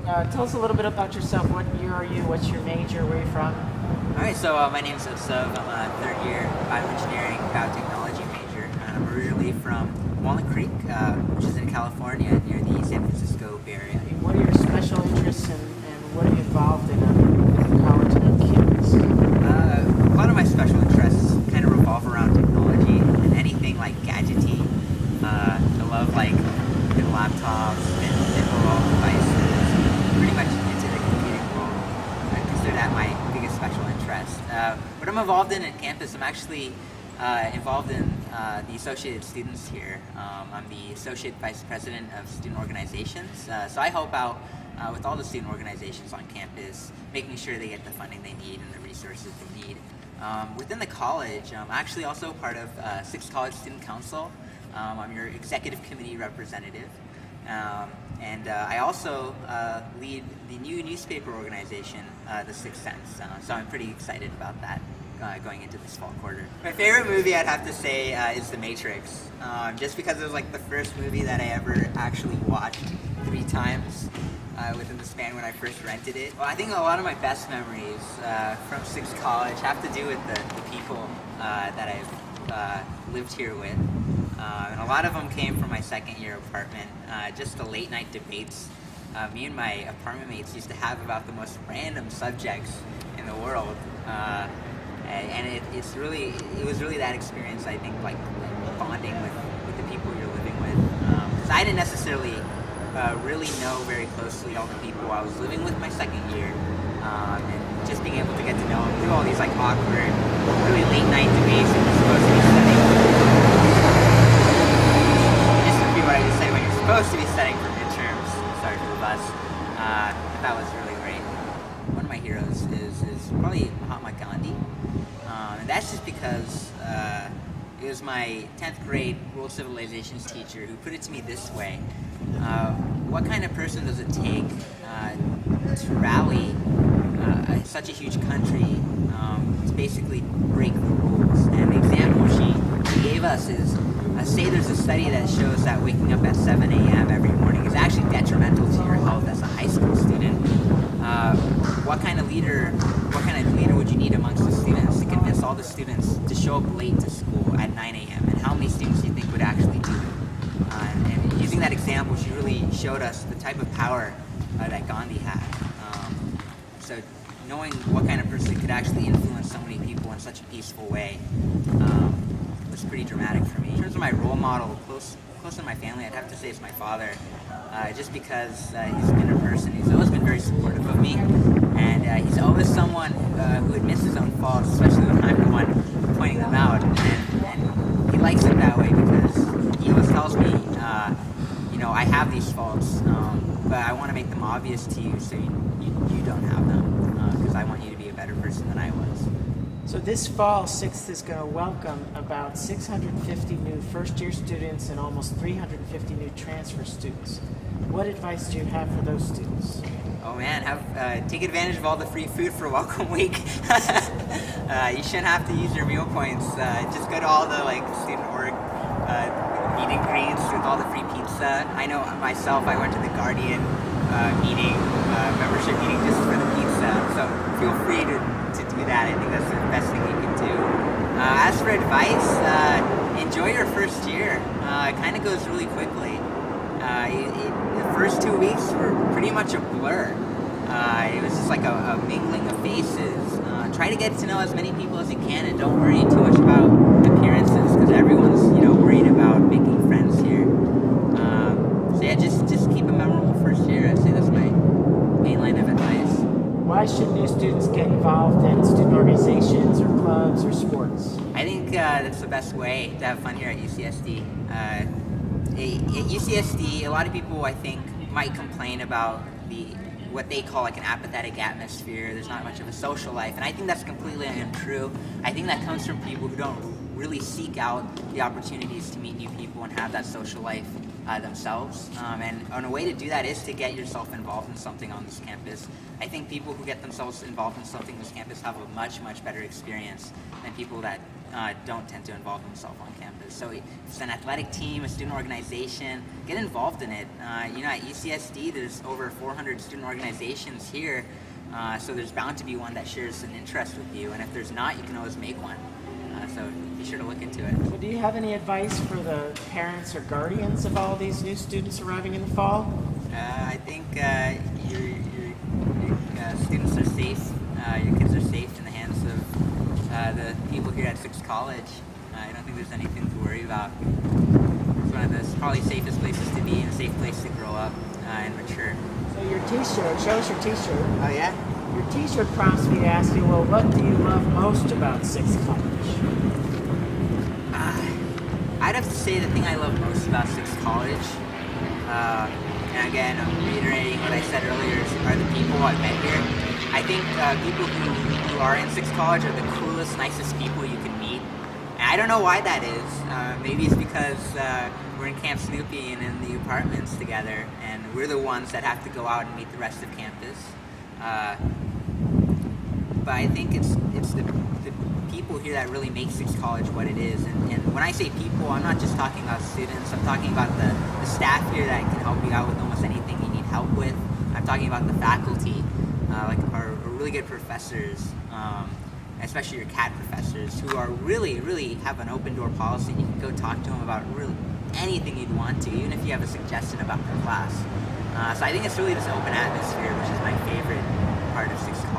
Tell us a little bit about yourself. What year are you? What's your major? Where are you from? Alright, so my name is Utsav. I'm a third year bioengineering biotechnology major. And I'm originally from Walnut Creek, which is in California near the San Francisco Bay Area. What are your special interests and what are you involved in the college and on campus? A lot of my special interests kind of revolve around technology and anything like gadgety. I love like laptops and mobile devices, pretty much into the computing world. I consider that my biggest special interest. What I'm involved in at campus, I'm actually involved in the Associated Students here. I'm the Associate Vice President of Student Organizations, so I help out with all the student organizations on campus, making sure they get the funding they need and the resources they need. Within the college, I'm actually also part of Sixth College Student Council. I'm your executive committee representative, and I also lead the new newspaper organization, The Sixth Sense, so I'm pretty excited about that going into this fall quarter. My favorite movie, I'd have to say, is The Matrix, just because it was like the first movie that I ever actually watched 3 times within the span when I first rented it. Well, I think a lot of my best memories from Sixth College have to do with the people that I've lived here with. And a lot of them came from my second year apartment, just the late night debates. Me and my apartment mates used to have about the most random subjects in the world. And it was really that experience, I think, like bonding with the people you're living with. Because I didn't necessarily really know very closely all the people I was living with my second year. And just being able to get to know them through all these like awkward, really late night debates that you're supposed to be studying. Just to repeat what I just said, when you're supposed to be studying for midterms, sorry for the bus, that was really great. One of my heroes is probably Mahatma Gandhi. And that's just because it was my 10th grade world civilizations teacher who put it to me this way. What kind of person does it take to rally such a huge country to basically break the rules? And the example she gave us is, say there's a study that shows that waking up at 7 a.m. every morning is actually detrimental to your health as a high school student. What kind of leader would you need amongst the students to convince all the students to show up late to school at 9 a.m. and how many students do you think would actually do it? And using that example, she really showed us the type of power that Gandhi had. So knowing what kind of person could actually influence so many people in such a peaceful way was pretty dramatic for me. In terms of my role model, close to my family, I'd have to say it's my father. Just because he's been a person who's always been very supportive of me, and he's always someone who admits his own faults, especially when I'm the one pointing them out, and he likes it that way because he always tells me, you know, I have these faults, but I want to make them obvious to you so you don't have them, because I want you to be a better person than I was. So this fall, 6th is going to welcome about 650 new first-year students and almost 350 new transfer students. What advice do you have for those students? Oh man, take advantage of all the free food for Welcome Week. You shouldn't have to use your meal points. Just go to all the student org meet and greets with all the free pizza. I know myself, I went to the Guardian membership meeting just for the pizza. So feel free to do that. I think that's the best thing you can do. As for advice, enjoy your first year. It kind of goes really quickly. The first 2 weeks were pretty much a blur. It was just like a mingling of faces. Try to get to know as many people as you can, and don't worry too much about appearances, because everyone's worried about making friends here. So yeah, just keep a memorable first year. I'd say that's my main line of advice. Why should new students get involved in student organizations or clubs or sports? I think that's the best way to have fun here at UCSD. At UCSD, a lot of people, I think, might complain about what they call like an apathetic atmosphere. There's not much of a social life, and I think that's completely untrue. I think that comes from people who don't really seek out the opportunities to meet new people and have that social life themselves. And a way to do that is to get yourself involved in something on this campus. I think people who get themselves involved in something on this campus have a much better experience than people that don't tend to involve themselves on campus. So if it's an athletic team, a student organization, get involved in it. You know, at UCSD, there's over 400 student organizations here, so there's bound to be one that shares an interest with you, and if there's not, you can always make one. So be sure to look into it. So do you have any advice for the parents or guardians of all these new students arriving in the fall? I think your students are safe, your kids are safe in the hands of the people here at Sixth College. I don't think there's anything to worry about. It's one of the probably safest places to be and a safe place to grow up and mature. So your t-shirt, show us your t-shirt. Oh yeah? Your t-shirt prompts me to ask you, well, what do you love most about Sixth College? I'd have to say the thing I love most about Sixth College, and again, I'm reiterating what I said earlier, are the people I've met here. I think people who are in Sixth College are the coolest, nicest people you can meet. And I don't know why that is. Maybe it's because we're in Camp Snoopy and in the apartments together, and we're the ones that have to go out and meet the rest of campus. But I think it's the people here that really make Sixth College what it is. And when I say people, I'm not just talking about students. I'm talking about the staff here that can help you out with almost anything you need help with. I'm talking about the faculty, like our really good professors, especially your CAT professors, who are really have an open door policy. You can go talk to them about really anything you'd want to, even if you have a suggestion about their class. So I think it's really this open atmosphere, which is my favorite part of Sixth College.